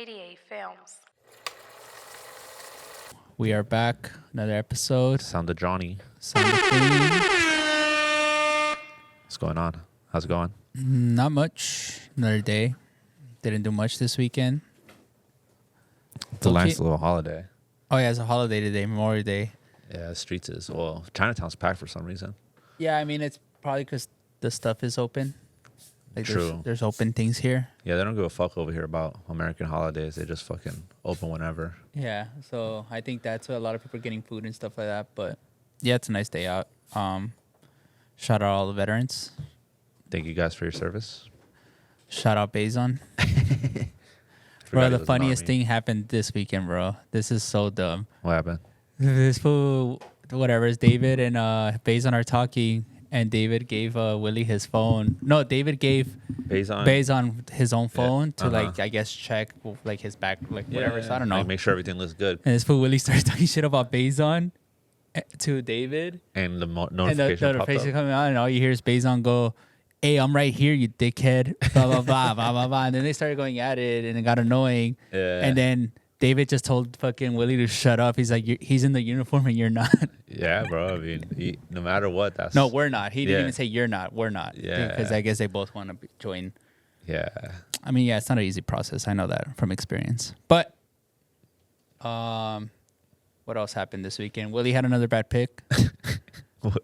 88 Films. We are back. Another episode. Sound of Johnny. Sound of Queen. What's going on? How's it going? Not much. Another day. Didn't do much this weekend. It's a nice little holiday. Oh, yeah, it's a holiday today, Memorial Day. Yeah, the streets is, well, Chinatown's packed for some reason. Yeah, I mean, it's probably because the stuff is open. Like True. There's open things here. Yeah, they don't give a fuck over here about American holidays. They just fucking open whenever. Yeah, so I think that's why a lot of people are getting food and stuff like that. But yeah, it's a nice day out. Shout out all the veterans. Thank you guys for your service. Shout out Bazon. Bro, the funniest thing happened this weekend, bro. This is so dumb. What happened? This fool, whatever, is David and Bazon are talking, and David gave Willie his phone. No, David gave Bazon his own phone to like, I guess, check like his back, like whatever. So I don't know. Like, make sure everything looks good. And this fool Willie starts talking shit about Bazon to David, And the notification, and the notification coming out, and all you hear is Bazon go, "Hey, I'm right here, you dickhead." Blah blah blah blah blah blah. And then they started going at it, and it got annoying. Yeah. And then David just told fucking Willie to shut up. He's like, he's in the uniform and you're not. Yeah, bro. I mean, no matter what, that's... No, we're not. He didn't even say you're not. We're not. Yeah. Because I guess they both want to join. Yeah. I mean, yeah, it's not an easy process. I know that from experience. But what else happened this weekend? Willie had another bad pick.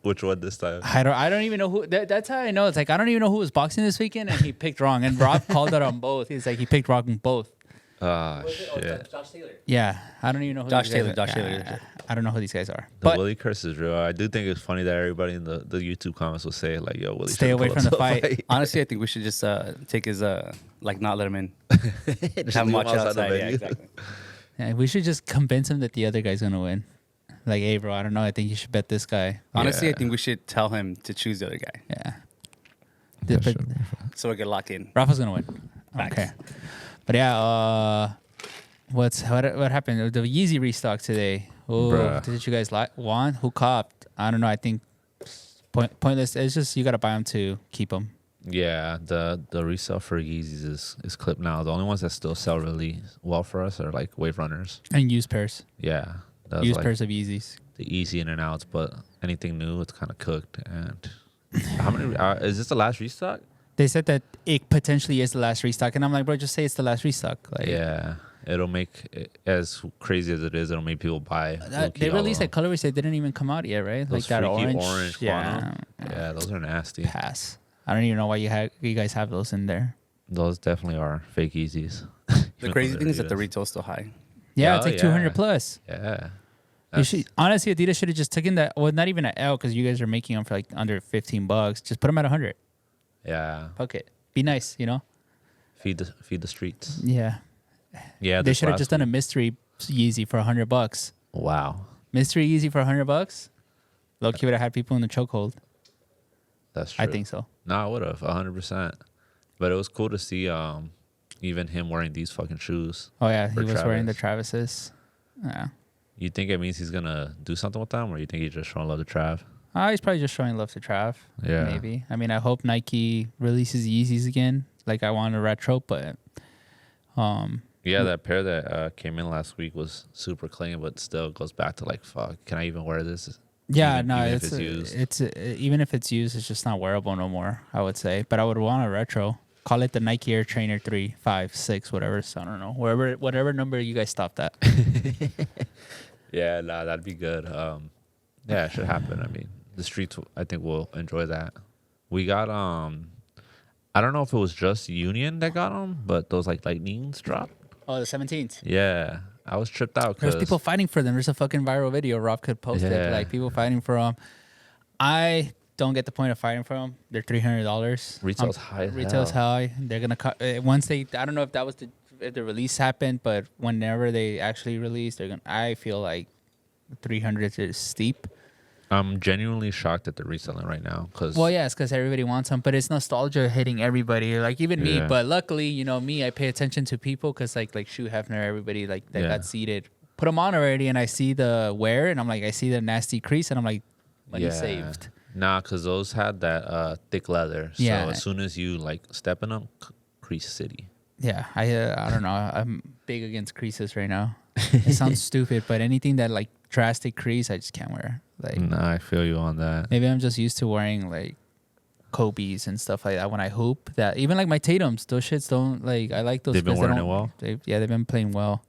Which one this time? I don't even know who. That's how I know. It's like, I don't even know who was boxing this weekend, and he picked wrong. And Rob called it on both. He's like, he picked wrong on both. Shit. Josh Taylor. Yeah, I don't even know who Josh these guys Taylor. are. Josh Taylor. I don't know who these guys are. The Willie curse is real. I do think it's funny that everybody in the YouTube comments will say, like, yo, Willie Stay shouldn't away pull from up the to a fight. Honestly, I think we should just take his like not let him in. Just Have him leave watch it the outside. Yeah, venue. exactly. Yeah, we should just convince him that the other guy's gonna win. Like, hey, bro, I don't know. I think you should bet this guy. Honestly, Yeah. I think we should tell him to choose the other guy Yeah. That But should be fun. so we can lock in. Rafa's gonna win. Facts. Okay. But yeah, what happened? The Yeezy restock today. Oh, Bruh. did you guys want? Who copped? I don't know. I think pointless. It's just you gotta buy them to keep them. Yeah, the resale for Yeezys is clipped now. The only ones that still sell really well for us are like Wave Runners. And used pairs. Yeah. That's Used like pairs of Yeezys. the easy in and outs, but anything new, it's kind of cooked. And how many? Is this the last restock? They said that it potentially is the last restock, and I'm like, bro, just say it's the last restock. Like, Yeah, it'll make it, as crazy as it is, it'll make people buy. they released that colorways that didn't even come out yet, right? Those Like that freaky orange. quantum. Yeah, those are nasty. Pass. I don't even know why you guys have those in there. Those definitely are fake Yeezys. The crazy thing is that the retail's still high. Yeah, Oh, it's like yeah. 200 plus. Yeah. You should, honestly, Adidas should have just taken that. Well, not even an L because you guys are making them for like under $15. Just put them at 100. Yeah. Fuck it. Be nice, you know. Feed the streets. Yeah. Yeah. They should have just done a mystery Yeezy for $100. Wow. Mystery Yeezy for $100. Low-key would have had people in the chokehold. That's true. I think so. No, I would have 100%. But it was cool to see even him wearing these fucking shoes. Oh yeah, he For was wearing the Travis. Travises. Yeah. You think it means he's gonna do something with them, or you think he's just showing love to Trav? He's probably just showing love to Trav. Yeah. Maybe. I mean, I hope Nike releases Yeezys again. Like I want a retro, but Yeah, that pair that came in last week was super clean, but still goes back to like, fuck, can I even wear this? yeah, Even- no, even if it's it's used. it's even if it's used, it's just not wearable no more. I would say, but I would want a retro. Call it the Nike Air Trainer 3, 5, 6, whatever. So I don't know, whatever number you guys stopped at. Yeah, nah, that'd be good. Yeah, it should happen. I mean, the streets, I think, will enjoy that. We got I don't know if it was just Union that got them, but those like lightnings dropped. Oh, the 17th. Yeah, I was tripped out There's because people fighting for them. There's a fucking viral video Rob could post it. Yeah. Like people fighting for them. I don't get the point of fighting for them. They're $300. retail's high. As Retail's hell. high. They're gonna cut once they. I don't know if that was if the release happened, but whenever they actually release, they're gonna. I feel like 300 is steep. I'm genuinely shocked that they're reselling right now because Well, yeah, it's because everybody wants them, but it's nostalgia hitting everybody, like even me. Yeah. But luckily, you know, me, I pay attention to people because like Shu Hefner, everybody like that Yeah. got seated, put them on already, and I see the wear, and I'm like, I see the nasty crease, and I'm like, money saved. Nah, because those had that thick leather. So Yeah. as soon as you like step in them, crease city. Yeah, I don't know. I'm big against creases right now. It sounds stupid, but anything that like drastic crease, I just can't wear. Like, nah, I feel you on that. maybe I'm just used to wearing like Kobe's and stuff like that when I hoop. That even like my Tatums, those shits don't like. I like those. They've been 'cause they wearing it don't- well. They've been playing well.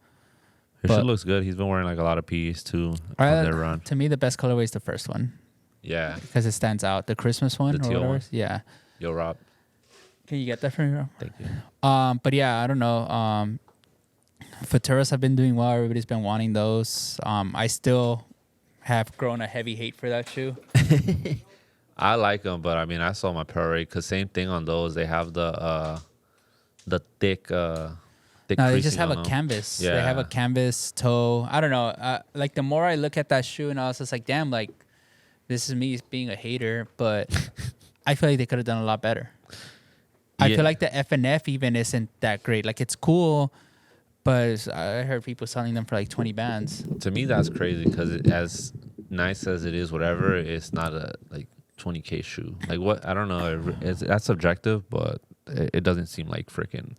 His But- shit looks good. He's been wearing like a lot of P's too I- on their run. To me, the best colorway is the first one Yeah. because it stands out. The Christmas one The or teal whatever. one? Yeah. Yo, Rob. Can you get that for me, Rob? Thank you. But yeah, I don't know. Futuras have been doing well. Everybody's been wanting those. I still have grown a heavy hate for that shoe. I like them, but I mean, I saw my parade because same thing on those. They have the thick No, they just creasing have on a them. canvas. They have a Yeah. canvas toe. I don't know. Like the more I look at that shoe, and I was just like, damn, like this is me being a hater, but I feel like they could have done a lot better. I Yeah. feel like the FNF even isn't that great. Like it's cool, but I heard people selling them for like 20 bands. To me, that's crazy because as nice as it is, whatever, it's not a like 20K shoe. Like what? I don't know. That's subjective, but it doesn't seem like freaking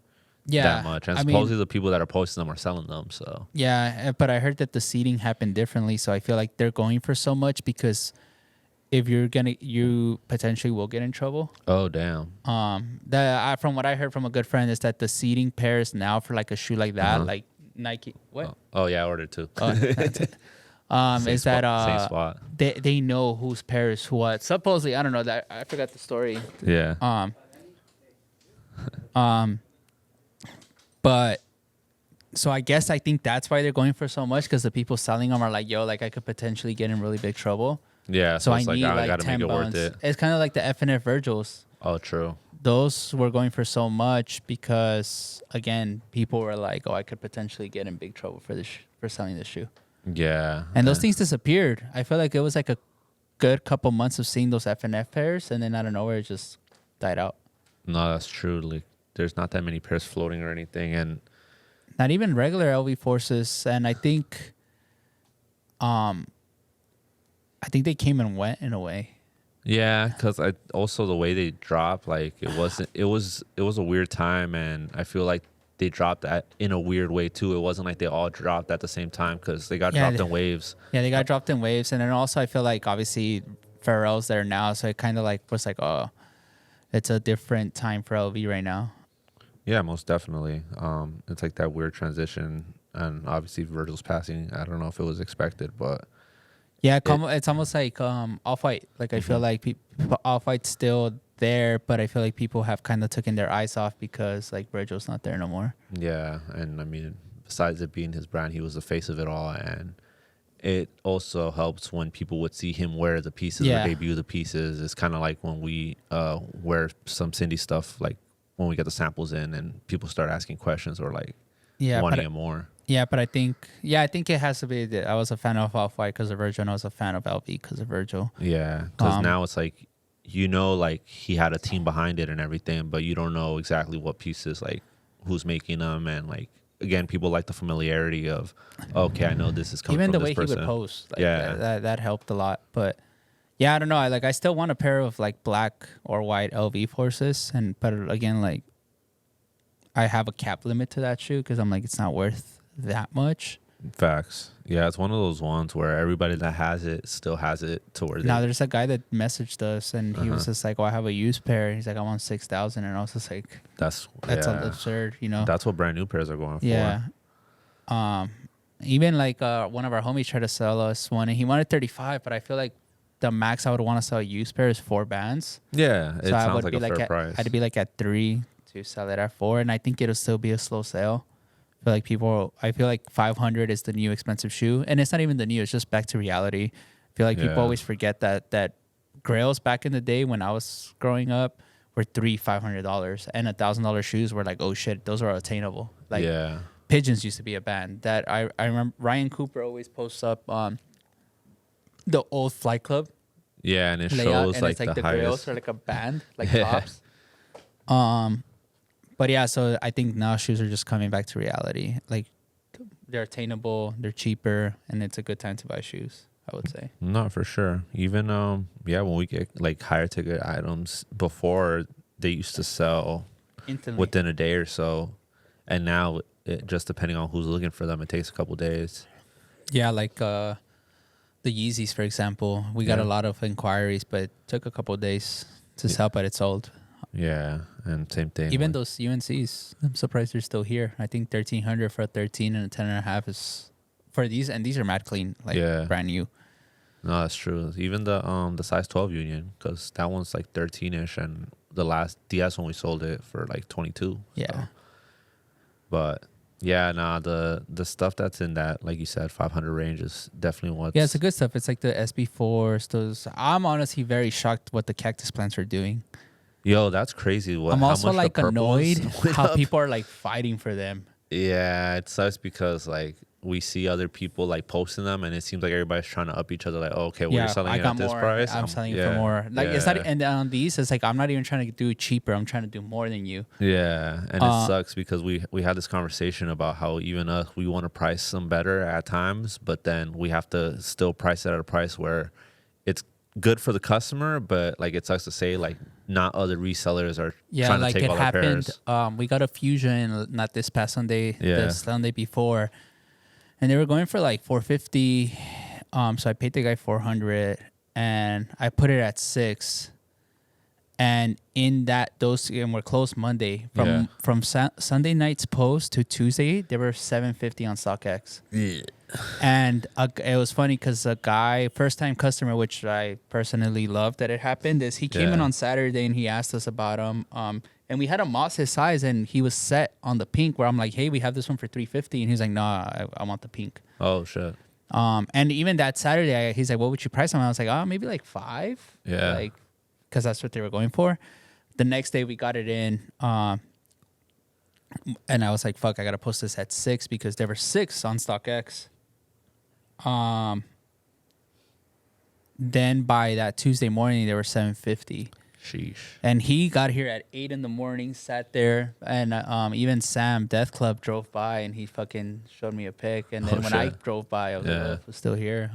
that much. And I mean, supposedly the people that are posting them are selling them. So yeah, but I heard that the seating happened differently, so I feel like they're going for so much because if you potentially will get in trouble. oh damn. From what I heard from a good friend is that the seating pairs now for like a shoe like that, Uh-huh. like Nike. What? Oh yeah, I ordered two. Oh, that's it. Same Is spot, that same spot? they know whose pairs what. Supposedly, I don't know that I forgot the story. Yeah. But so I think that's why they're going for so much because the people selling them are like, yo, like I could potentially get in really big trouble. Yeah. So I it's need I like gotta 10 make it buns. worth it. It's kind of like the FNF Virgils. Oh, true. Those were going for so much because again, people were like, oh, I could potentially get in big trouble for this for selling this shoe. Yeah. And those things disappeared. I feel like it was like a good couple months of seeing those FNF pairs, and then out of nowhere, it just died out. No, that's true. Like, there's not that many pairs floating or anything, and Not even regular LV Forces, and I think they came and went in a way. yeah, because I also the way they dropped, like it wasn't. It was a weird time, and I feel like they dropped that in a weird way too. It wasn't like they all dropped at the same time because they got dropped in waves. Yeah, they got dropped in waves, and then also I feel like obviously Pharrell's there now, so it kind of like was like, oh, it's a different time for LV right now. Yeah, most definitely. It's like that weird transition, and obviously Virgil's passing. I don't know if it was expected, but yeah, it's almost like Off-White. Like I feel like Off-White's still there, but I feel like people have kind of taken their eyes off because like Virgil's not there no more. yeah. And I mean, besides it being his brand, he was the face of it all, and it also helps when people would see him wear the pieces or debut the pieces. It's kind of like when we wear some Cindy stuff, like when we get the samples in and people start asking questions or like wanting it more. Yeah, but I think it has to be that I was a fan of Off-White because of Virgil, and I was a fan of LV because of Virgil. Yeah, because now it's like, like he had a team behind it and everything, but you don't know exactly what pieces, like who's making them, and like again, people like the familiarity of, okay, I know this is coming Even from the way this person. he would post, like, Yeah. that helped a lot. But yeah, I don't know. I still want a pair of like black or white LV Forces, but again, like I have a cap limit to that shoe because I'm like it's not worth that much. Facts. Yeah, it's one of those ones where everybody that has it still has it to where Now there's a guy that messaged us and he was just like, "Oh, I have a used pair." He's like, "I want 6,000," and I was just like, that's absurd, you know? That's what brand new pairs are going for. Yeah. Even like one of our homies tried to sell us one, and he wanted 35, but I feel like the max I would want to sell a used pair is 4 bands. Yeah, it So I sounds would like be a fair like price. I'd be like at 3 to sell it at 4, and I think it'll still be a slow sale. I feel like 500 is the new expensive shoe, and it's not even the new. It's just back to reality. I feel like people always forget that Grails back in the day when I was growing up were $500, and $1,000 shoes were like, oh shit, those are attainable. Like Pigeons used to be a band that I remember. Ryan Cooper always posts up the old Flight Club. Yeah, and it layout, shows and like it's like the Grails highest. are like a band, like tops. But yeah, so I think now shoes are just coming back to reality. Like they're attainable, they're cheaper, and it's a good time to buy shoes, I would say. No, for sure. Even when we get like higher ticket items before, they used to sell Instantly. within a day or so. and now just depending on who's looking for them, it takes a couple days. Yeah, like the Yeezys, for example. We got a lot of inquiries, but it took a couple of days to sell, but it sold. Yeah, and same thing. Even those UNCs, I'm surprised they're still here. I think 1,300 for a 13 and a 10.5 is for these, and these are mad clean, like brand new. No, that's true. Even the size 12 Union, because that one's like 13ish, and the last DS when we sold it for like 22. Yeah. So. But yeah, the stuff that's in that, like you said, 500 range is definitely what's... Yeah, it's the good stuff. It's like the SB4s. Those. I'm honestly very shocked what the Cactus Plants are doing. Yo, that's crazy. I'm also like annoyed how people are like fighting for them. Yeah, it sucks because like we see other people like posting them, and it seems like everybody's trying to up each other. Like, oh, okay, well, you're selling it at this price. I'm selling it for more. Like it's not, and on these, it's like I'm not even trying to do it cheaper. I'm trying to do more than you. Yeah, and it sucks because we had this conversation about how even us, we want to price them better at times, but then we have to still price it at a price where it's good for the customer, but like it sucks to say like not other resellers are trying to take all our pairs. We got a Fusion not this past Sunday, the Sunday before, and they were going for like $450. So I paid the guy $400, and I put it at $6. And in that, and we're closed Monday. From Sunday night's post to Tuesday, they were $750 on StockX. Yeah. And it was funny because a guy, first time customer, which I personally loved that it happened, is he came in on Saturday and he asked us about them. And we had a moss his size, and he was set on the pink. Where I'm like, hey, we have this one for $350, and he's like, nah, I want the pink. Oh shit. And even that Saturday, he's like, what would you price them? I was like, oh, maybe like $5. Yeah. Like, because that's what they were going for. The next day we got it in, and I was like, fuck, I gotta post this at $6 because there were 6 on StockX. Then by that Tuesday morning, there were $750. Sheesh. And he got here at 8 in the morning, sat there, and even Sam Death Club drove by, and he fucking showed me a pic. And then when I drove by, I was like, oh, it was still here.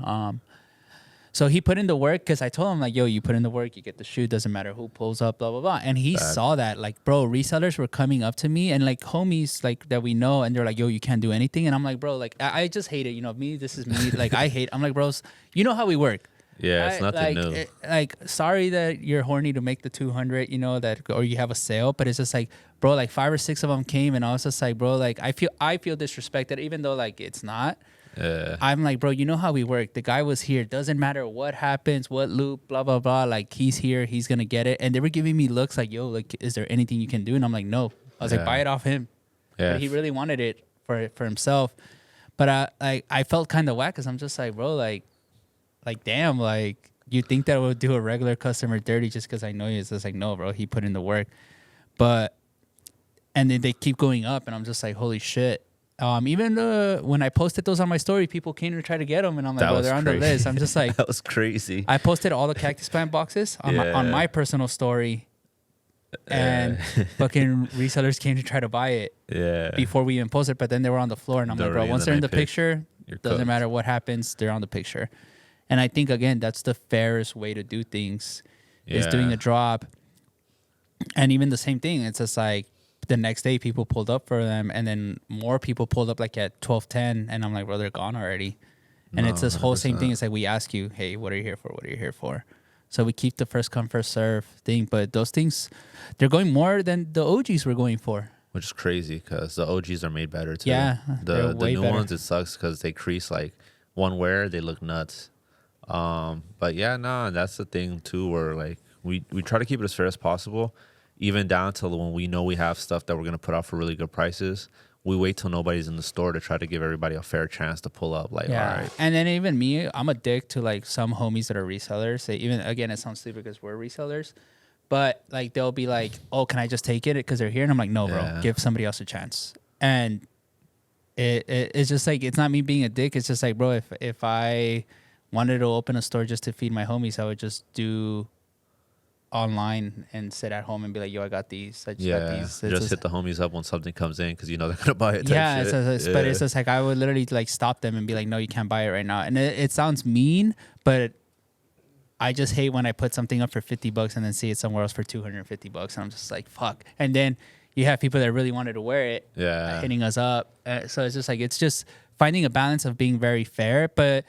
So he put in the work because I told him, like, yo, you put in the work, you get the shoe, doesn't matter who pulls up, blah, blah, blah. And he saw that. Like, bro, resellers were coming up to me and, like, homies, like, that we know. And they're like, yo, you can't do anything. And I'm like, bro, like, I just hate it. You know, this is me. Like, I'm like, bros, you know how we work. Yeah, it's nothing new. Sorry that you're horny to make the 200, you know, or you have a sale. But it's just like, bro, like 5 or 6 of them came. And I was just like, bro, like, I feel disrespected, even though, like, it's not. I'm like, bro, you know how we work. The guy was here. Doesn't matter what happens, what loop, blah, blah, blah. Like, he's here. He's going to get it. And they were giving me looks like, yo, like, is there anything you can do? And I'm like, no. I was like, buy it off him. Yeah. But he really wanted it for himself. But I felt kind of whack because I'm just like, bro, like, damn, like, you think that I would do a regular customer dirty just because I know you? It's just like, no, bro, he put in the work. And then they keep going up, and I'm just like, holy shit. Even when I posted those on my story, people came to try to get them, and I'm like, bro, they're on the list. I'm just like, that was crazy. I posted all the Cactus Plant boxes on my personal story, and fucking resellers came to try to buy it before we even posted, but then they were on the floor, and I'm like, bro, once they're in the picture, doesn't matter what happens, they're on the picture. And I think, again, that's the fairest way to do things, is doing a drop. And even the same thing, it's just like, the next day people pulled up for them, and then more people pulled up like at 12:10, and I'm like, bro, they're gone already. And it's this whole 100%. Same thing. It's like, we ask you, hey, what are you here for? What are you here for? So we keep the first come, first serve thing. But those things, they're going more than the OGs were going for. Which is crazy because the OGs are made better too. Yeah. The new ones, it sucks because they crease like one wear, they look nuts. But yeah, and that's the thing too, where like we try to keep it as fair as possible. Even down to when we know we have stuff that we're going to put out for really good prices, we wait till nobody's in the store to try to give everybody a fair chance to pull up. Like, all right. And then even me, I'm a dick to like some homies that are resellers. Again, it sounds stupid because we're resellers, but like they'll be like, oh, can I just take it because they're here? And I'm like, no, bro, give somebody else a chance. And it's just like, it's not me being a dick. It's just like, bro, if I wanted to open a store just to feed my homies, I would just do online and sit at home and be like, yo, I got these. I just got these. Just hit the homies up when something comes in because you know they're gonna buy it. But it's just like I would literally like stop them and be like, no, you can't buy it right now. And it sounds mean, but I just hate when I put something up for $50 and then see it somewhere else for $250, and I'm just like, fuck. And then you have people that really wanted to wear it, hitting us up. So it's just finding a balance of being very fair. But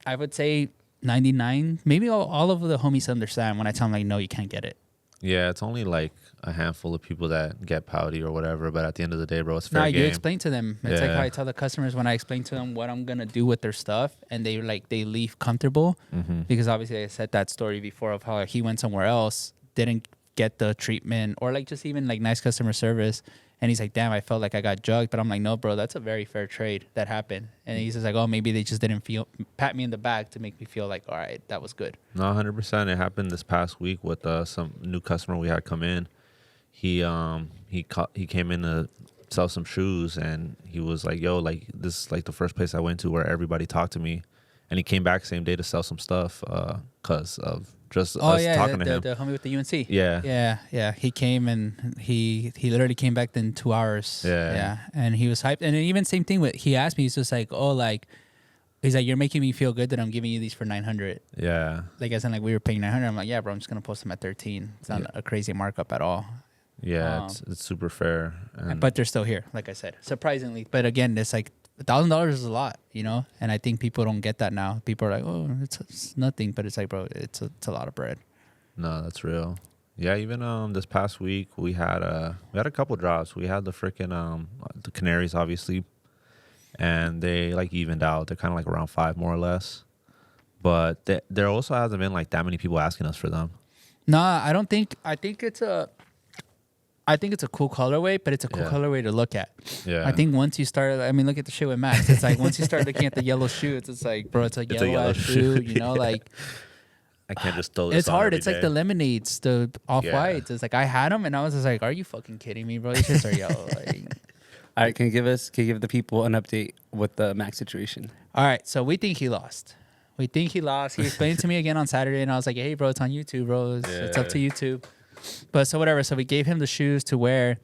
I would say 99, maybe all of the homies understand when I tell them like, no, you can't get it. Yeah, it's only like a handful of people that get pouty or whatever. But at the end of the day, bro, it's fair game. You explain to them. It's like how I tell the customers when I explain to them what I'm gonna do with their stuff, and they leave comfortable. Because obviously I said that story before of how he went somewhere else, didn't get the treatment or like just even like nice customer service. And he's like, damn, I felt like I got jugged. But I'm like, no, bro, that's a very fair trade that happened. And he's just like, oh, maybe they just didn't pat me in the back to make me feel like, all right, that was good. No, 100%. It happened this past week with some new customer we had come in. He came in to sell some shoes, and he was like, yo, like, this is like the first place I went to where everybody talked to me. And he came back same day to sell some stuff because of just us talking to him. The homie with the UNC. Yeah. He came and he literally came back in 2 hours. Yeah. And he was hyped. And even same thing he asked me, he's just like, oh, like, he's like, you're making me feel good that I'm giving you these for 900. Yeah. Like, as in, like, we were paying 900. I'm like, yeah, bro, I'm just going to post them at 13. It's not a crazy markup at all. Yeah, it's super fair. But they're still here, like I said, surprisingly. But again, it's like $1,000 is a lot, you know? And I think people don't get that now. People are like, oh, it's nothing. But it's like, bro, it's a lot of bread. No, that's real. Yeah, even this past week we had a couple drops. We had the freaking the Canaries, obviously, and they like evened out. They're kind of like around 5 more or less. But there also hasn't been like that many people asking us for them. Nah, I don't think. I think it's a cool colorway, but it's a cool colorway to look at. Yeah. I think once you start, I mean, look at the shit with Max. It's like once you start looking at the yellow shoe, it's like, bro, it's a yellow shoe. You know, like I can't just throw this. It's hard. It's like the lemonades, the off whites. It's like I had them, and I was just like, are you fucking kidding me, bro? These shits are yellow. Like, all right, can you give the people an update with the Max situation? All right, so we think he lost. He explained to me again on Saturday, and I was like, hey, bro, it's on YouTube, bro. It's up to YouTube. But so whatever. So we gave him the shoes to wear,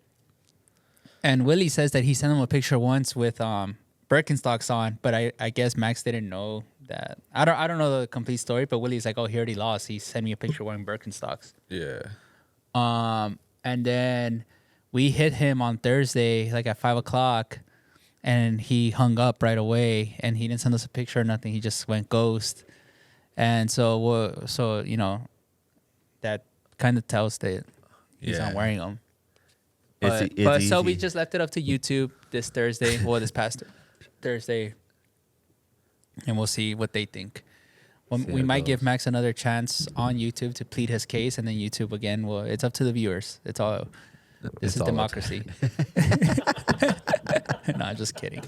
and Willie says that he sent him a picture once with Birkenstocks on, but I guess Max didn't know that. I don't know the complete story, but Willie's like, oh, he already lost. He sent me a picture wearing Birkenstocks. Yeah. And then we hit him on Thursday, like at 5:00, and he hung up right away, and he didn't send us a picture or nothing. He just went ghost, and so you know, that kind of tells that he's not wearing them. But so we just left it up to YouTube this Thursday, this past Thursday, and we'll see what they think. We might give Max another chance on YouTube to plead his case, and then YouTube again. Well, it's up to the viewers. This is democracy. No, I'm just kidding.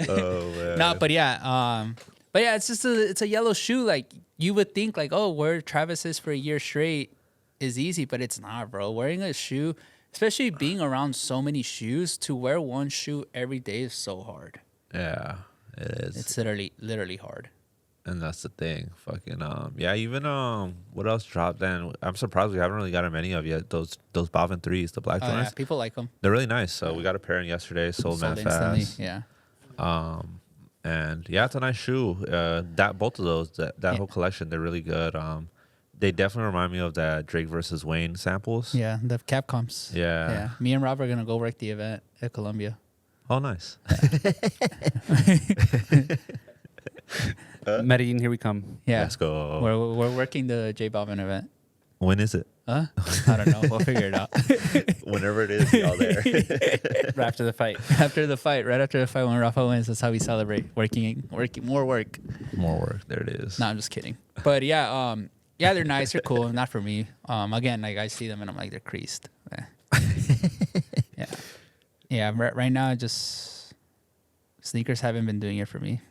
Oh man. No, but yeah, it's just it's a yellow shoe. Like you would think, like, oh, wear Travis's for a year straight is easy, but it's not, bro. Wearing a shoe, especially being around so many shoes, to wear one shoe every day is so hard. Yeah, it is. It's literally hard. And that's the thing. Fucking even what else dropped then? I'm surprised we haven't really gotten many of yet. Those Bobbin 3s, the black ones. Yeah, people like them. They're really nice. So we got a pair in yesterday, sold man fast. Yeah. And yeah, it's a nice shoe. Both of those, that whole collection, they're really good. They definitely remind me of that Drake versus Wayne samples. Yeah, the Capcoms. Yeah. Me and Rob are gonna go work the event at Columbia. Oh, nice. Medellin, here we come. Yeah, let's go. We're working the J Balvin event. When is it? I don't know. We'll figure it out. Whenever it is, y'all there. Right after the fight. Right after the fight, when Rafa wins, that's how we celebrate. Working, more work. More work. There it is. No, I'm just kidding. But yeah, they're nice. They're cool. Not for me. Again, like I see them and I'm like, they're creased. Yeah. Right now, just sneakers haven't been doing it for me.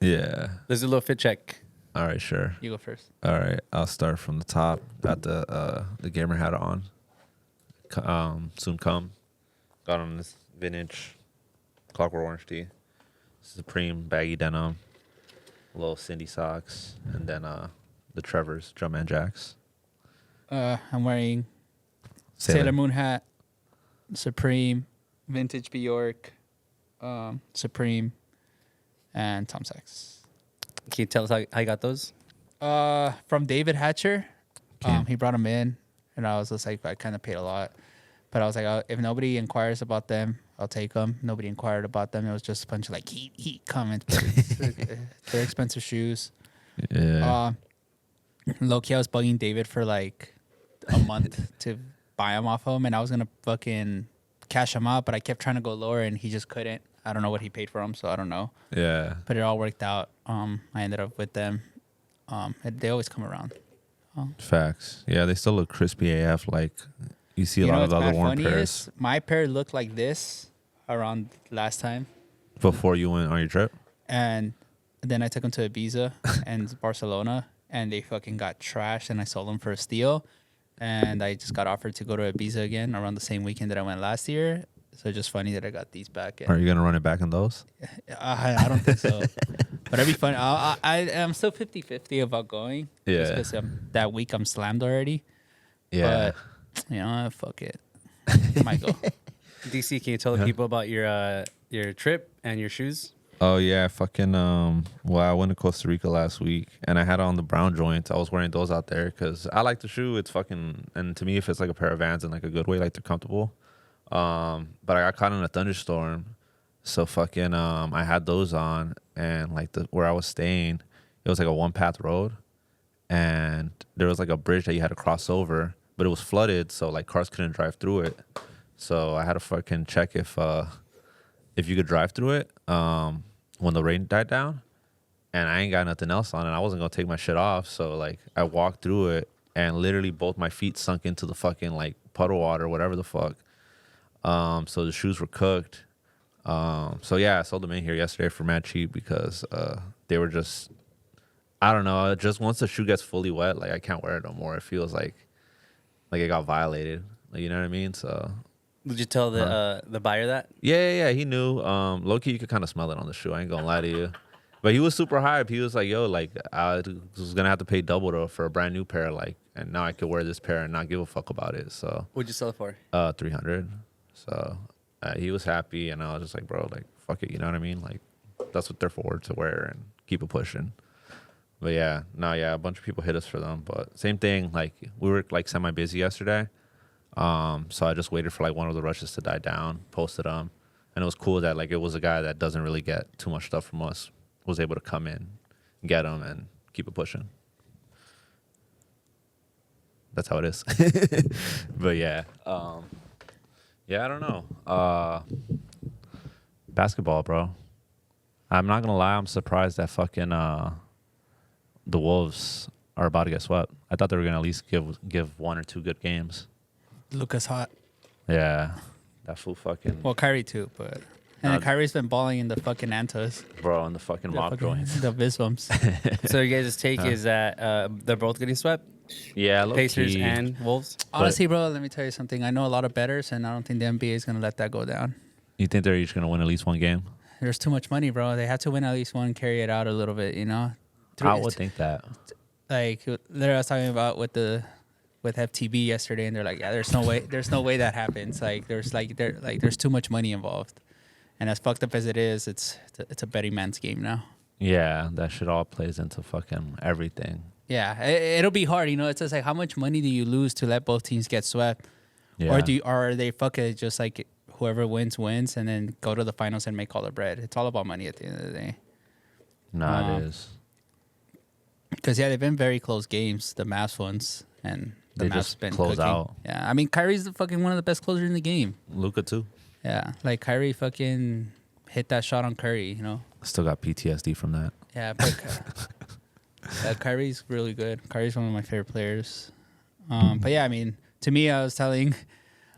Yeah. There's a little fit check. All right, sure. You go first. All right, I'll start from the top. Got the gamer hat on. Soon come. Got on this vintage Clockwork Orange tee. Supreme baggy denim. Little Cindy socks, and then the Trevor's Jumpman Jacks. I'm wearing Sailor Moon hat, Supreme, vintage Bjork, Supreme, and Tom Sachs. Can you tell us how you got those? From David Hatcher. He brought them in, and I was just like, I kind of paid a lot. But I was like, if nobody inquires about them, I'll take them. Nobody inquired about them. It was just a bunch of like heat comments. They're expensive shoes. Yeah. Low key, I was bugging David for like a month to buy them off him, and I was gonna fucking cash them out, but I kept trying to go lower, and he just couldn't. I don't know what he paid for them, so I don't know. Yeah. But it all worked out. I ended up with them. They always come around. Facts. Yeah, they still look crispy AF. Like you see a lot of the other worn pairs. My pair looked like this around last time. Before you went on your trip? And then I took them to Ibiza and Barcelona, and they fucking got trashed, and I sold them for a steal. And I just got offered to go to Ibiza again around the same weekend that I went last year. So it's just funny that I got these back. Are you going to run it back in those? I don't think so. But it'd be fun. I'm still 50-50 about going. Yeah. Just because that week I'm slammed already. Yeah. But, you know, fuck it. Might go. DC, can you tell the people about your trip and your shoes? Oh, yeah. Fucking, well, I went to Costa Rica last week, and I had on the brown joints. I was wearing those out there because I like the shoe. It's fucking, and to me, if it's like a pair of Vans in like a good way, like they're comfortable. But I got caught in a thunderstorm. So fucking, I had those on, and like where I was staying, it was like a one path road, and there was like a bridge that you had to cross over, but it was flooded. So like cars couldn't drive through it. So I had to fucking check if you could drive through it, when the rain died down, and I ain't got nothing else on, and I wasn't gonna take my shit off. So like I walked through it, and literally both my feet sunk into the fucking like puddle water, whatever the fuck. So the shoes were cooked. So yeah, I sold them in here yesterday for mad cheap because they were just, I don't know, just once the shoe gets fully wet, like I can't wear it no more. It feels like it got violated. Like, you know what I mean? So did you tell the buyer that? yeah, he knew. Low key, you could kind of smell it on the shoe. I ain't gonna lie to you. But he was super hyped. He was like, yo, like I was gonna have to pay double though for a brand new pair, like, and now I could wear this pair and not give a fuck about it. So What'd you sell it for? 300. So he was happy, and I was just like, bro, like, fuck it, you know what I mean? Like, that's what they're for, to wear and keep it pushing. But yeah, a bunch of people hit us for them. But same thing, like, we were like semi-busy yesterday. So I just waited for like one of the rushes to die down, posted them. And it was cool that like it was a guy that doesn't really get too much stuff from us, was able to come in, get them, and keep it pushing. That's how it is. But yeah. Yeah, I don't know. Basketball, bro. I'm not gonna lie, I'm surprised that fucking the Wolves are about to get swept. I thought they were gonna at least give one or two good games. Luka's hot. Yeah. That fool fucking Well, Kyrie too, but and Kyrie's been balling in the fucking Antos. bro, in the fucking mock joints. The Visbums. So you guys' take is that they're both getting swept? Yeah, Pacers key. and Wolves? Honestly, bro, let me tell you something. I know a lot of bettors, and I don't think the NBA is gonna let that go down. You think they're each gonna win at least one game? There's too much money, bro. They have to win at least one, carry it out a little bit, you know. I would think that. Like literally, I was talking about with FTB yesterday, and they're like, yeah, there's no way that happens. Like there's too much money involved, and as fucked up as it is, it's a betting man's game now. Yeah, that shit all plays into fucking everything. Yeah, it'll be hard, you know. It's just like, how much money do you lose to let both teams get swept, Yeah. or are they fucking just like whoever wins, and then go to the finals and make all the bread? It's all about money at the end of the day. Nah, it is. Because yeah, they've been very close games, the Mavs ones, and the They Mavs just been close cooking. out. Yeah, I mean Kyrie's fucking one of the best closers in the game. Luka too. Yeah, like Kyrie fucking hit that shot on Curry, you know. Still got PTSD from that. Yeah, but Kyrie's really good. Kyrie's one of my favorite players. But yeah, I mean, to me, I was telling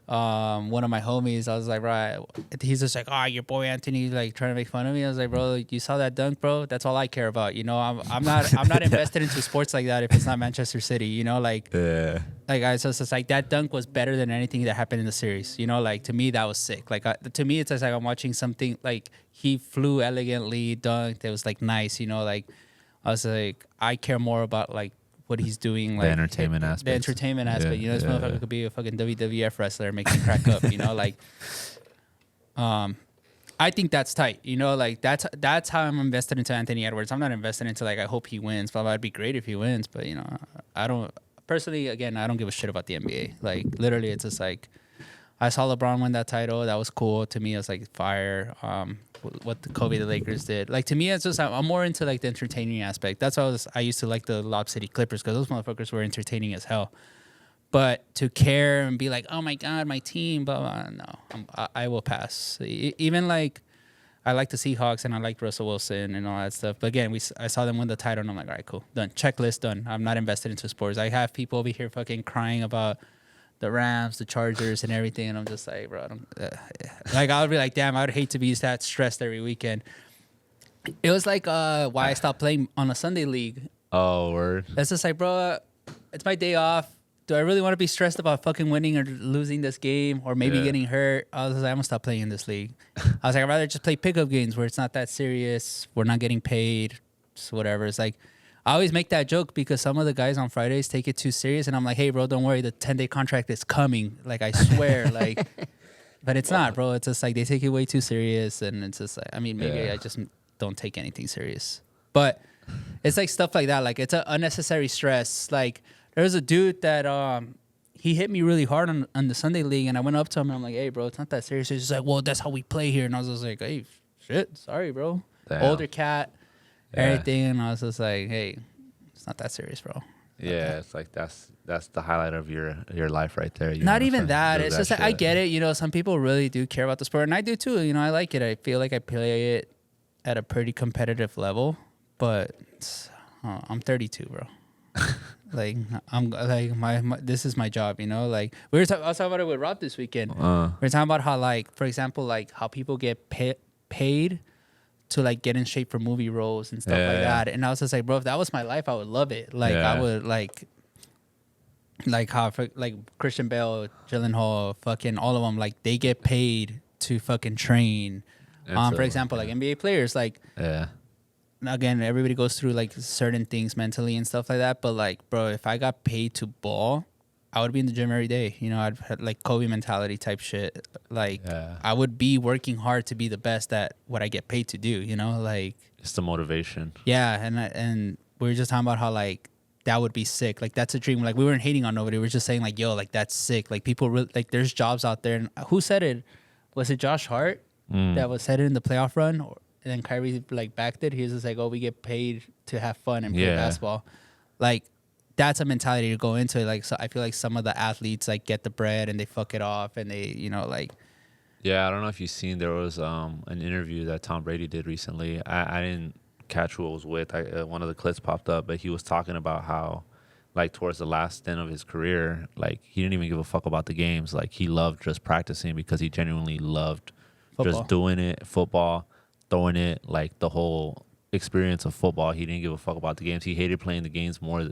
one of my homies, I was like, right, he's just like, your boy Anthony, like trying to make fun of me. I was like, bro, you saw that dunk, bro? That's all I care about. You know, I'm not invested into sports like that if it's not Manchester City. You know, like, like I so it's like that dunk was better than anything that happened in the series. You know, like to me that was sick. Like to me, it's just like I'm watching something. Like he flew elegantly, dunked. It was like nice. You know, like I was like, I care more about like what he's doing, like the entertainment aspect. The entertainment aspect. You know, this motherfucker could be a fucking WWF wrestler, make me crack up. You know, like, I think that's tight. You know, like that's how I'm invested into Anthony Edwards. I'm not invested into like I hope he wins, but it'd be great if he wins. But you know, I don't personally. Again, I don't give a shit about the NBA. Like literally, it's just like I saw LeBron win that title. That was cool. To me, it was like fire. What the Kobe the Lakers did. Like to me, it's just I'm more into like the entertaining aspect. That's why I used to like the Lob City Clippers because those motherfuckers were entertaining as hell. But to care and be like, oh my god, my team, blah blah. No, I will pass. Even like I like the Seahawks and I like Russell Wilson and all that stuff. But again, I saw them win the title and I'm like, all right, cool, done. Checklist done. I'm not invested into sports. I have people over here fucking crying about the Rams, the Chargers, and everything, and I'm just like, bro, I don't, like I would be like, damn, I would hate to be that stressed every weekend. It was like why I stopped playing on a Sunday league. Oh, word. That's just like, bro, it's my day off. Do I really want to be stressed about fucking winning or losing this game or maybe getting hurt? I was like, I'm gonna stop playing in this league. I was like, I'd rather just play pickup games where it's not that serious. We're not getting paid, so whatever. It's like, I always make that joke because some of the guys on Fridays take it too serious, and I'm like, hey, bro, don't worry, the 10-day contract is coming. Like, I swear, like, but it's not, bro. It's just like they take it way too serious, and it's just like, I mean, maybe I just don't take anything serious. But it's like stuff like that. Like, it's an unnecessary stress. Like, there's a dude that he hit me really hard on the Sunday league, and I went up to him, and I'm like, hey, bro, it's not that serious. He's just like, well, that's how we play here. And I was just like, hey, shit, sorry, bro. Damn. Older cat. Everything, and I was just like, hey, it's not that serious, bro. Yeah, it's like that's the highlight of your life right there. Not even that. It's just like, I get it. You know, some people really do care about the sport, and I do too. You know, I like it. I feel like I play it at a pretty competitive level, but I'm 32, bro. Like I'm like my this is my job. You know, like I was talking about it with Rob this weekend. We were talking about how, like, for example, like how people get paid to like get in shape for movie roles and stuff like that. And I was just like, bro, if that was my life, I would love it. Like I would like how like Christian Bale, Gyllenhaal, fucking all of them, like they get paid to fucking train. For example, like NBA players, like again, everybody goes through like certain things mentally and stuff like that. But like, bro, if I got paid to ball, I would be in the gym every day. You know, I'd have like Kobe mentality type shit. Like, I would be working hard to be the best at what I get paid to do. You know, like it's the motivation. Yeah, and we were just talking about how like that would be sick. Like that's a dream. Like we weren't hating on nobody. We were just saying like, yo, like that's sick. Like people really, like there's jobs out there. And who said it? Was it Josh Hart that was said it in the playoff run? And then Kyrie like backed it. He was just like, oh, we get paid to have fun and play basketball. Like. That's a mentality to go into. Like, so I feel like some of the athletes like get the bread and they fuck it off and they, you know, like. Yeah, I don't know if you've seen, there was an interview that Tom Brady did recently. I didn't catch who it was with. One of the clips popped up, but he was talking about how, like, towards the last stint of his career, like, he didn't even give a fuck about the games. Like, he loved just practicing because he genuinely loved just doing it, football, throwing it, like, the whole experience of football. He didn't give a fuck about the games. He hated playing the games more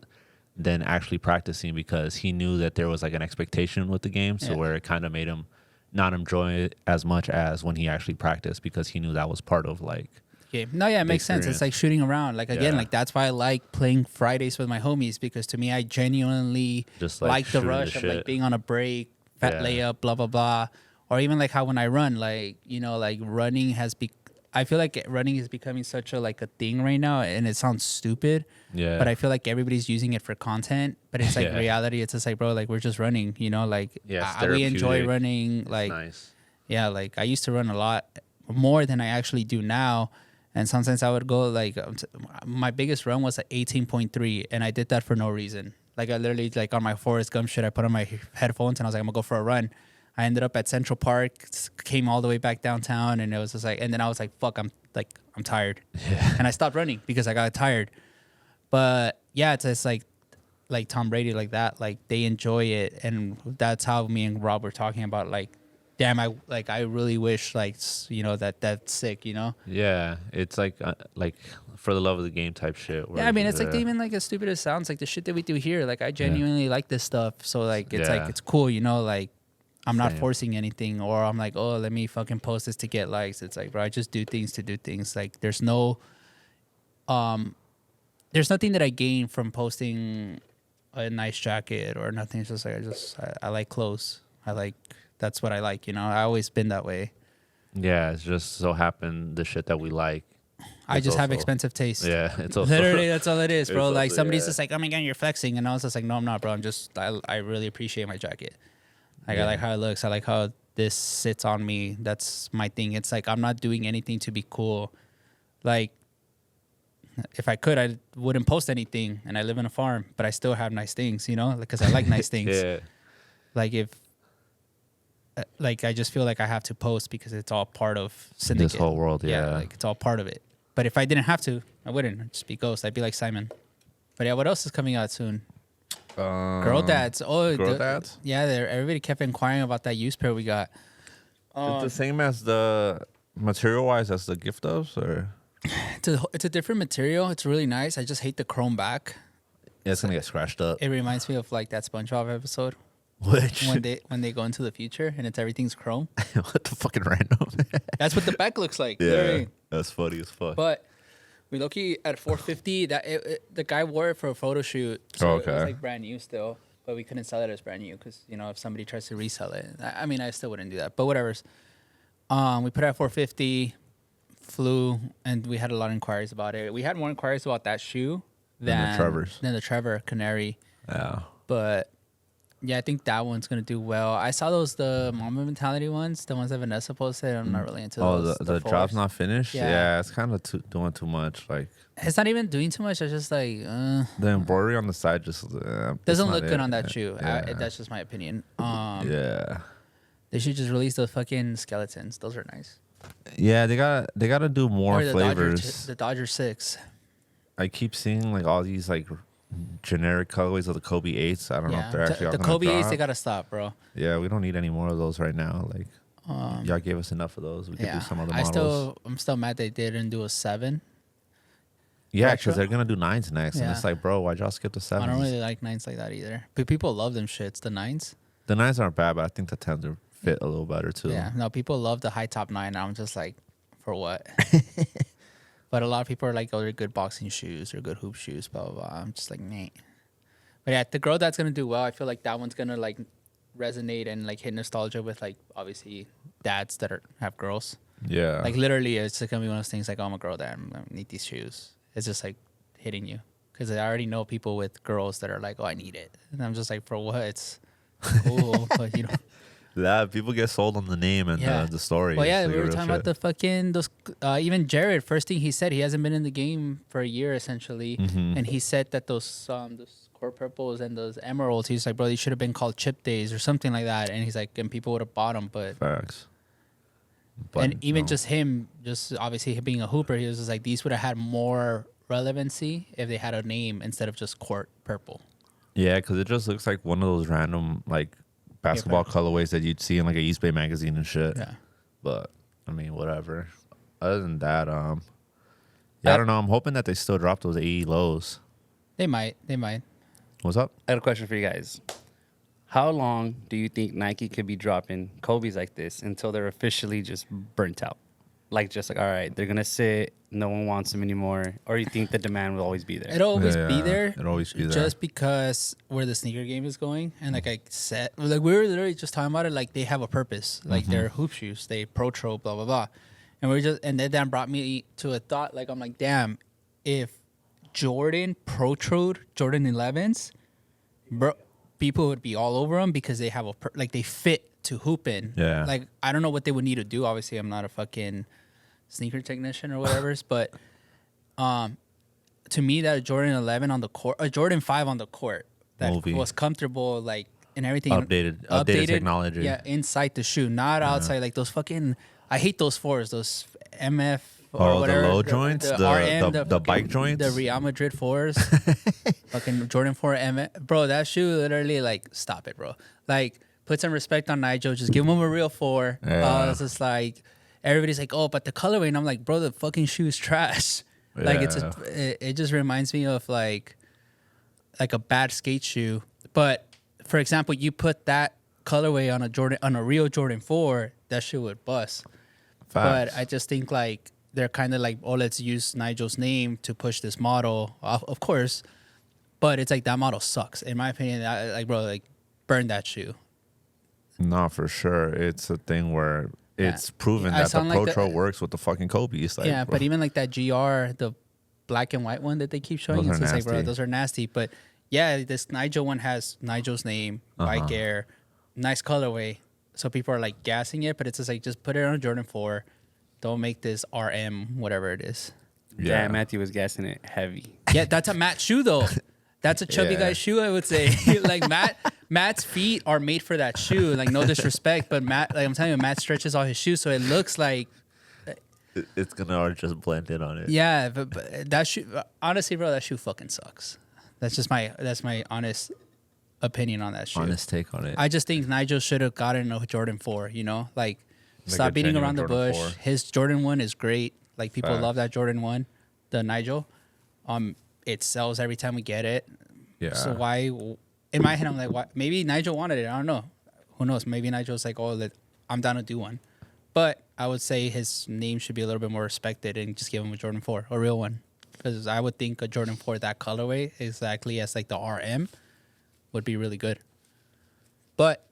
than actually practicing because he knew that there was like an expectation with the game, so where it kind of made him not enjoy it as much as when he actually practiced because he knew that was part of like No, yeah, it makes sense. It's like shooting around. Like again, like that's why I like playing Fridays with my homies because to me I genuinely just like the rush of like being on a break, fat layup, blah blah blah. Or even like how when I run, like, you know, like running has I feel like running is becoming such a like a thing right now, and it sounds stupid. Yeah. But I feel like everybody's using it for content. But it's like reality. It's just like, bro, like we're just running, you know, like we enjoy running. Like, nice. Yeah, like I used to run a lot more than I actually do now. And sometimes I would go like my biggest run was at 18.3, and I did that for no reason. Like I literally like on my Forrest Gump shit, I put on my headphones and I was like, I'm gonna go for a run. I ended up at Central Park, came all the way back downtown, and it was just like, and then I was like, fuck, I'm tired. Yeah. And I stopped running because I got tired. But yeah, it's just like Tom Brady, like that, like they enjoy it. And that's how me and Rob were talking about, like, damn, I really wish, like, you know, that's sick, you know? Yeah. It's like for the love of the game type shit. Yeah, I mean, it's like even like as stupid as it sounds, like the shit that we do here, like I genuinely like this stuff. So like, it's like, it's cool, you know, like, I'm not forcing anything, or I'm like, oh, let me fucking post this to get likes. It's like, bro, I just do things to do things. Like, there's nothing that I gain from posting a nice jacket or nothing. It's just like, I like clothes. That's what I like, you know? I always been that way. Yeah, it's just so happened the shit that we like. I just have expensive taste. Yeah, it's also literally that's all it is, bro. Like somebody's just like, oh my god, you're flexing, and I was just like, no, I'm not, bro. I really appreciate my jacket. Like I like how it looks. I like how this sits on me. That's my thing. It's like I'm not doing anything to be cool. Like if I could, I wouldn't post anything. And I live in a farm, but I still have nice things, you know, because I like nice things. Yeah. Like if, like I just feel like I have to post because it's all part of Syndicate. This whole world, yeah. Like it's all part of it. But if I didn't have to, I wouldn't. I'd just be Ghost. I'd be like Simon. But yeah, what else is coming out soon? Girl dads. Oh, Girl dads? Yeah, everybody kept inquiring about that use pair we got. It's the same as the material-wise as the gift does, or? It's a different material. It's really nice. I just hate the chrome back. Yeah, it's gonna get scratched up. It reminds me of like that SpongeBob episode. Which? When they go into the future and it's everything's chrome. What the fucking random? That's what the back looks like. Yeah, literally. that's funny as fuck. But we low-key at 450. The guy wore it for a photo shoot, so it was like brand new still. But we couldn't sell it as brand new because if somebody tries to resell it, I mean I still wouldn't do that. But whatever's. We put it at 450. Flew, and we had a lot of inquiries about it. We had more inquiries about that shoe than the Trevor Canary. Yeah. But yeah, I think that one's gonna do well. I saw the Mama Mentality ones, the ones that Vanessa posted. I'm not really into those. Oh, the drop's not finished? Yeah, it's kind of doing too much. Like it's not even doing too much. It's just like the embroidery on the side just doesn't look good on that shoe. Yeah. That's just my opinion. Yeah. They should just release the fucking skeletons. Those are nice. Yeah, they gotta do more flavors. The Dodger 6. I keep seeing like all these like generic colorways of the Kobe 8s. I don't know if they're actually the Kobe 8s. They gotta stop, bro. Yeah, we don't need any more of those right now. Like y'all gave us enough of those. We could do some other models. I'm still mad they didn't do a 7. Yeah, because they're gonna do 9s next, and it's like, bro, why'd y'all skip the 7s? I don't really like 9s like that either. But people love them shits. The 9s. The 9s aren't bad, but I think the 10s are fit a little better too. Yeah, no, people love the high top 9. I'm just like, for what? But a lot of people are like, oh, they're good boxing shoes or good hoop shoes, blah, blah, blah. I'm just like, meh. But yeah, the girl that's going to do well, I feel like that one's going to like resonate and like hit nostalgia with like obviously dads that have girls. Yeah. Like literally, it's going to be one of those things like, oh, I'm a girl dad. I need these shoes. It's just like hitting you. Because I already know people with girls that are like, oh, I need it. And I'm just like, for what? It's cool, but you know. Yeah, people get sold on the name and the story. Well, yeah, we were talking about the fucking those. Even Jared, first thing he said, he hasn't been in the game for a year essentially, and he said that those core purples and those emeralds, he's like, bro, these should have been called chip days or something like that, and he's like, and people would have bought them, but facts. But and even just him, just obviously being a hooper, he was just like, these would have had more relevancy if they had a name instead of just court purple. Yeah, because it just looks like one of those random like basketball colorways that you'd see in like a East Bay magazine and shit. Yeah. But I mean, whatever. Other than that, I don't know. I'm hoping that they still drop those AE lows. They might. What's up? I got a question for you guys. How long do you think Nike could be dropping Kobe's like this until they're officially just burnt out? Like, just like, all right, they're going to sit, no one wants them anymore, or you think the demand will always be there? It'll always be there. It'll always be there. Just because where the sneaker game is going. And like I said, like we were literally just talking about it, like they have a purpose. Like they're hoop shoes, they protro, blah, blah, blah. And that brought me to a thought, like I'm like, damn, if Jordan protroed Jordan 11s, bro, people would be all over them because they have like they fit to hoop in. Yeah. Like I don't know what they would need to do. Obviously, I'm not a fucking sneaker technician or whatever, but to me that Jordan 11 on the court, a Jordan 5 on the court that was comfortable, like and everything updated technology. Yeah, inside the shoe, not outside. Like those fucking, I hate those 4s, those MF. Or whatever, the low joints, the bike joints, the Real Madrid 4s, fucking Jordan 4 M, bro. That shoe literally, like, stop it, bro. Like, put some respect on Nigel. Just give him a real 4. It's just like everybody's like, oh, but the colorway, and I'm like, bro, the fucking shoe is trash. Yeah. Like it just reminds me of like a bad skate shoe. But for example, you put that colorway on a real Jordan 4, that shoe would bust. Facts. But I just think like. They're kind of like, oh, let's use Nigel's name to push this model, of course. But it's like that model sucks. In my opinion, like, bro, like, burn that shoe. No, for sure. It's a thing where it's proven that the Protro works with the fucking Kobe's. Like, yeah, bro. But even like that GR, the black and white one that they keep showing, it's like, bro, those are nasty. But yeah, this Nigel one has Nigel's name, Bike Air, nice colorway. So people are like gassing it, but it's just like, just put it on a Jordan 4. Don't make this RM, whatever it is. Yeah, Matthew was gassing it heavy. Yeah, that's a Matt shoe though. That's a chubby guy's shoe, I would say. Like Matt's feet are made for that shoe. Like, no disrespect, but Matt, like I'm telling you, Matt stretches all his shoes, so it looks like it's gonna just blend in on it. Yeah, but that shoe, honestly, bro, that shoe fucking sucks. That's my honest opinion on that shoe. Honest take on it. I just think Nigel should have gotten a Jordan 4. You know, like stop beating around the bush. 4. His Jordan 1 is great. Like people love that Jordan 1, the Nigel. It sells every time we get it. Yeah. So why? In my head, I'm like, why? Maybe Nigel wanted it. I don't know. Who knows? Maybe Nigel's like, oh, I'm down to do one. But I would say his name should be a little bit more respected and just give him a Jordan 4, a real one. Because I would think a Jordan 4, that colorway, exactly as like the RM, would be really good. But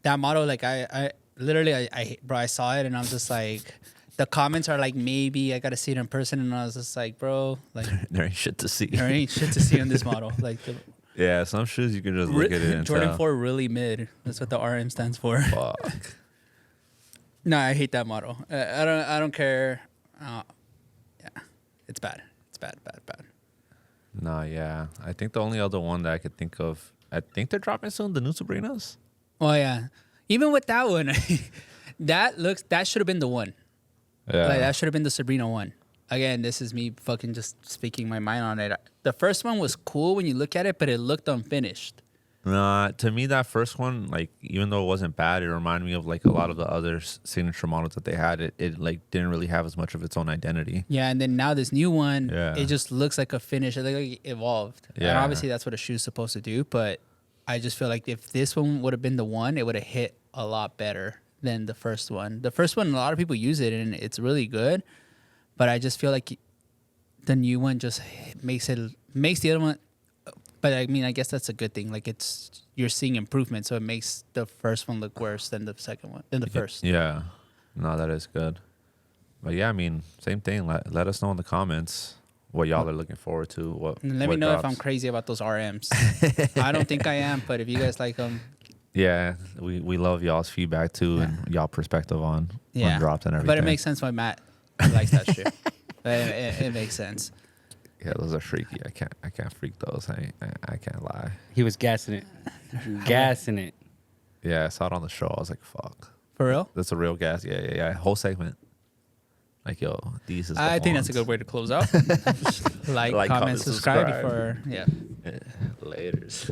that model, like I literally, bro, I saw it and I was just like, the comments are like, maybe I got to see it in person. And I was just like, bro, like there ain't shit to see. There ain't shit to see on this model. Like, yeah, some shoes you can just look at it and Jordan tell. 4 really mid. That's what the RM stands for. Fuck. No, I hate that model. I don't care. Yeah, it's bad. It's bad. Nah, yeah. I think the only other one that I could think of, I think they're dropping soon, the new Sabrinas. Oh yeah. Even with that one, that should have been the one. Yeah. Like that should have been the Sabrina one. Again, this is me fucking just speaking my mind on it. The first one was cool when you look at it, but it looked unfinished. Nah, to me that first one, like even though it wasn't bad, it reminded me of like a lot of the other signature models that they had. It like didn't really have as much of its own identity. Yeah, and then now this new one, it just looks like a finish. It looks like it evolved. Yeah. And obviously that's what a shoe's supposed to do, but I just feel like if this one would have been the one, it would have hit a lot better than the first one. The first one, a lot of people use it and it's really good, but I just feel like the new one just makes the other one. But I mean, I guess that's a good thing. Like you're seeing improvement, so it makes the first one look worse than the second one, than the first. Yeah, no, that is good. But yeah, I mean, same thing. Let us know in the comments what y'all are looking forward to. Let me know if I'm crazy about those RMs. I don't think I am, but if you guys like them. Yeah, we love y'all's feedback too and y'all perspective on drops and everything. But it makes sense why Matt likes that shit. It makes sense. Yeah, those are freaky. I can't freak those. I can't lie. He was gassing it. Gassing it. Yeah, I saw it on the show. I was like, fuck. For real? That's a real gas. Yeah. Whole segment. Like, yo, these is I think that's a good way to close out. like, comment, subscribe before. Yeah. Laters.